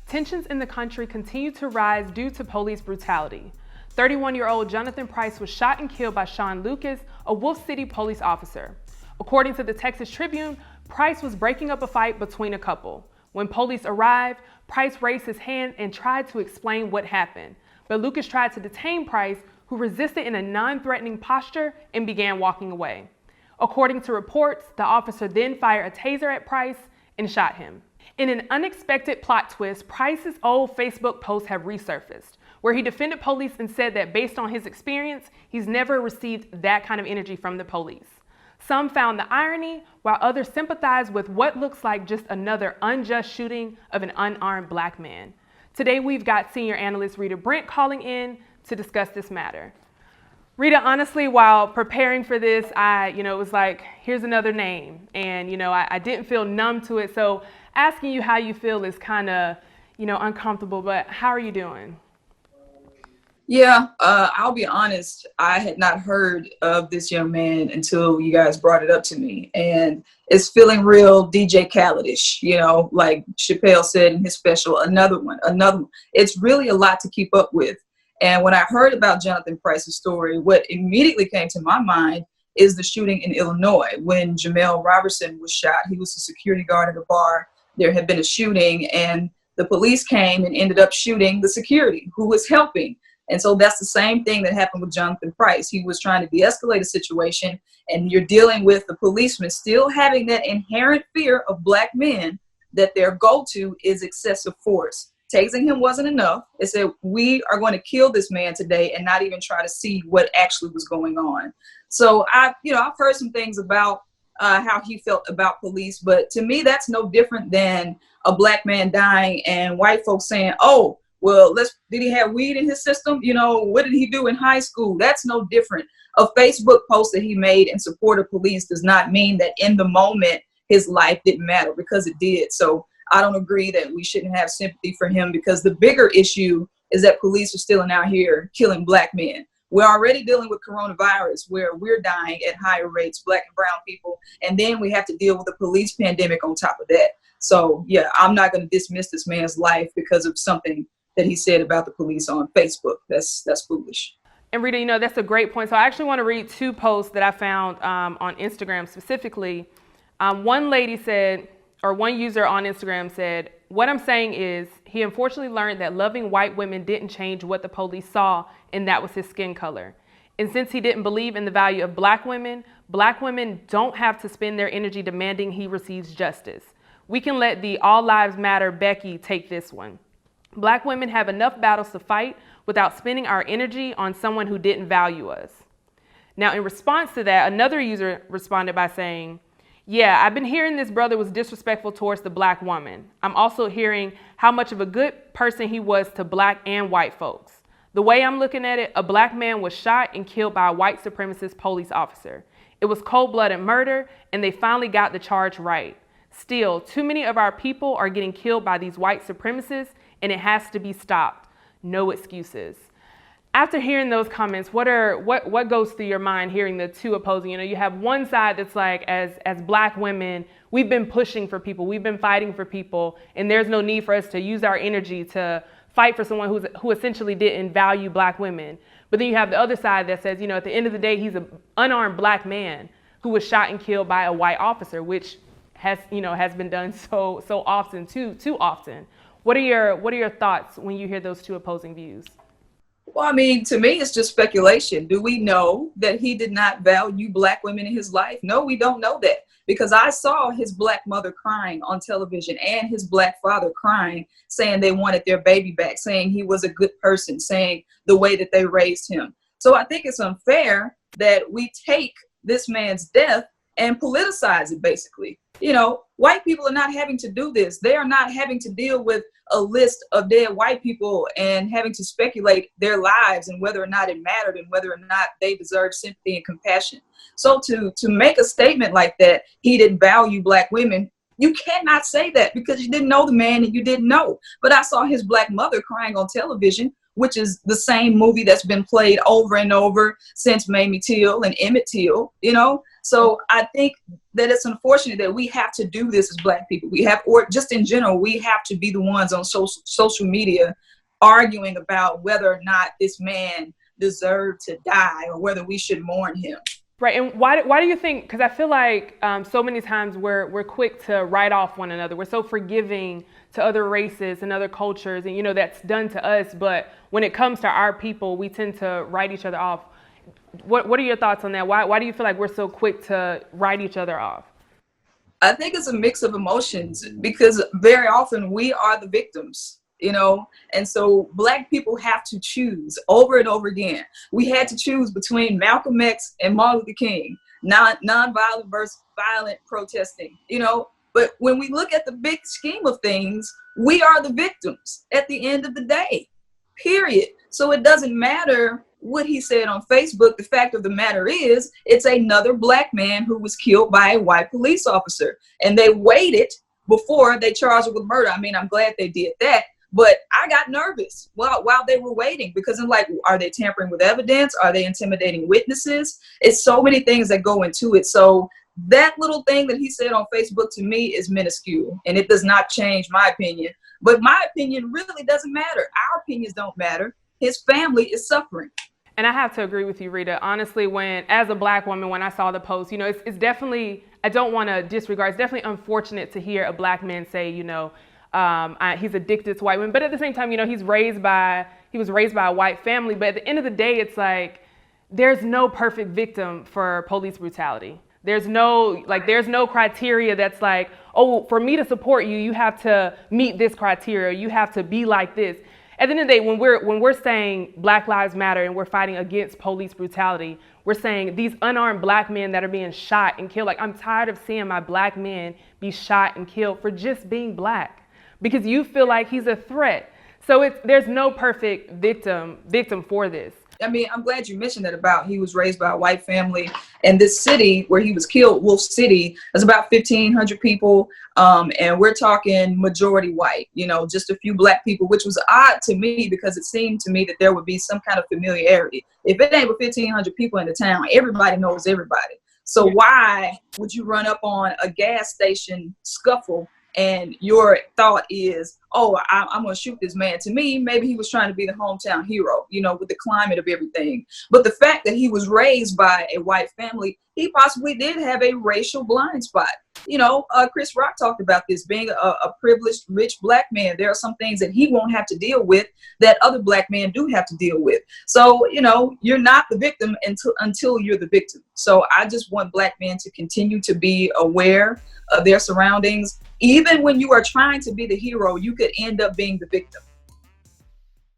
Tensions in the country continue to rise due to police brutality. 31-year-old Jonathan Price was shot and killed by Sean Lucas, a Wolf City police officer. According to the Texas Tribune, Price was breaking up a fight between a couple. When police arrived, Price raised his hand and tried to explain what happened, but Lucas tried to detain Price, who resisted in a non-threatening posture and began walking away. According to reports, the officer then fired a taser at Price and shot him. In an unexpected plot twist, Price's old Facebook posts have resurfaced, where he defended police and said that based on his experience, he's never received that kind of energy from the police. Some found the irony, while others sympathized with what looks like just another unjust shooting of an unarmed Black man. Today, we've got senior analyst Rita Brent calling in to discuss this matter. Rita, honestly, while preparing for this, it was like, here's another name. And, I didn't feel numb to it. So asking you how you feel is kind of, uncomfortable, but how are you doing? Yeah, I'll be honest. I had not heard of this young man until you guys brought it up to me. And it's feeling real DJ Khaled-ish, like Chappelle said in his special, another one. It's really a lot to keep up with. And when I heard about Jonathan Price's story, what immediately came to my mind is the shooting in Illinois when Jamel Robertson was shot. He was a security guard at a bar. There had been a shooting and the police came and ended up shooting the security who was helping. And so that's the same thing that happened with Jonathan Price. He was trying to de-escalate a situation, and you're dealing with the policeman still having that inherent fear of Black men that their go-to is excessive force. Tasing him wasn't enough. They said, we are going to kill this man today and not even try to see what actually was going on. So I've heard some things about how he felt about police, but to me, that's no different than a Black man dying and white folks saying, oh, well, did he have weed in his system? What did he do in high school? That's no different. A Facebook post that he made in support of police does not mean that in the moment his life didn't matter, because it did. So I don't agree that we shouldn't have sympathy for him, because the bigger issue is that police are still out here killing Black men. We're already dealing with coronavirus, where we're dying at higher rates, Black and brown people, and then we have to deal with the police pandemic on top of that. So yeah, I'm not going to dismiss this man's life because of something that he said about the police on Facebook. That's foolish. And Rita, that's a great point. So I actually want to read two posts that I found on Instagram specifically. One lady said, or one user on Instagram said, what I'm saying is he unfortunately learned that loving white women didn't change what the police saw, and that was his skin color. And since he didn't believe in the value of Black women don't have to spend their energy demanding he receives justice. We can let the All Lives Matter Becky take this one. Black women have enough battles to fight without spending our energy on someone who didn't value us. Now, in response to that, another user responded by saying, yeah, I've been hearing this brother was disrespectful towards the Black woman. I'm also hearing how much of a good person he was to Black and white folks. The way I'm looking at it, a Black man was shot and killed by a white supremacist police officer. It was cold-blooded murder, and they finally got the charge right. Still, too many of our people are getting killed by these white supremacists, and it has to be stopped. No excuses. After hearing those comments, what goes through your mind hearing the two opposing? You have one side that's like, as Black women, we've been pushing for people, we've been fighting for people, and there's no need for us to use our energy to fight for someone who essentially didn't value Black women. But then you have the other side that says, at the end of the day, he's an unarmed Black man who was shot and killed by a white officer, which has been done so often, too often. What are your thoughts when you hear those two opposing views? Well, to me, it's just speculation. Do we know that he did not value Black women in his life? No, we don't know that, because I saw his Black mother crying on television and his Black father crying, saying they wanted their baby back, saying he was a good person, saying the way that they raised him. So I think it's unfair that we take this man's death and politicize it, basically. White people are not having to do this. They are not having to deal with a list of dead white people and having to speculate their lives and whether or not it mattered and whether or not they deserve sympathy and compassion. So to make a statement like that, he didn't value Black women, you cannot say that, because you didn't know the man and you didn't know. But I saw his Black mother crying on television. which is the same movie that's been played over and over since Mamie Till and Emmett Till, you know? So I think that it's unfortunate that we have to do this as Black people. We have, or just in general, we have to be the ones on social media arguing about whether or not this man deserved to die or whether we should mourn him. Right, and why do you think, because I feel like so many times we're quick to write off one another. We're so forgiving to other races and other cultures, and, you know, that's done to us. But when it comes to our people, we tend to write each other off. What are your thoughts on that? Why do you feel like we're so quick to write each other off? I think it's a mix of emotions, because very often we are the victims, you know, and so Black people have to choose over and over again. We had to choose between Malcolm X and Martin Luther King, non-violent versus violent protesting, you know. But when we look at the big scheme of things, we are the victims at the end of the day, period. So it doesn't matter what he said on Facebook. The fact of the matter is, it's another Black man who was killed by a white police officer, and they waited before they charged him with murder. I mean, I'm glad they did that, but I got nervous while they were waiting, because I'm like, are they tampering with evidence? Are they intimidating witnesses? It's so many things that go into it. So that little thing that he said on Facebook to me is minuscule, and it does not change my opinion. But my opinion really doesn't matter. Our opinions don't matter. His family is suffering. And I have to agree with you, Rita. Honestly, as a Black woman, when I saw the post, you know, it's definitely, I don't want to disregard, it's definitely unfortunate to hear a Black man say, you know, he's addicted to white women. But at the same time, you know, he was raised by a white family. But at the end of the day, it's like, there's no perfect victim for police brutality. There's no criteria that's like, oh, for me to support you, you have to meet this criteria. You have to be like this. At the end of the day, when we're saying Black Lives Matter and we're fighting against police brutality, we're saying these unarmed Black men that are being shot and killed. Like, I'm tired of seeing my Black men be shot and killed for just being Black, because you feel like he's a threat. So there's no perfect victim for this. I mean, I'm glad you mentioned that about he was raised by a white family, and this city where he was killed, Wolf City, is about 1,500 people. And we're talking majority white, you know, just a few Black people, which was odd to me, because it seemed to me that there would be some kind of familiarity. If it ain't with 1,500 people in the town, everybody knows everybody. So why would you run up on a gas station scuffle and your thought is, oh, I'm going to shoot this man? To me, maybe he was trying to be the hometown hero, you know, with the climate of everything. But the fact that he was raised by a white family, he possibly did have a racial blind spot. You know, Chris Rock talked about this, being a privileged, rich Black man. There are some things that he won't have to deal with that other Black men do have to deal with. So, you know, you're not the victim until you're the victim. So I just want Black men to continue to be aware of their surroundings. Even when you are trying to be the hero, you could end up being the victim.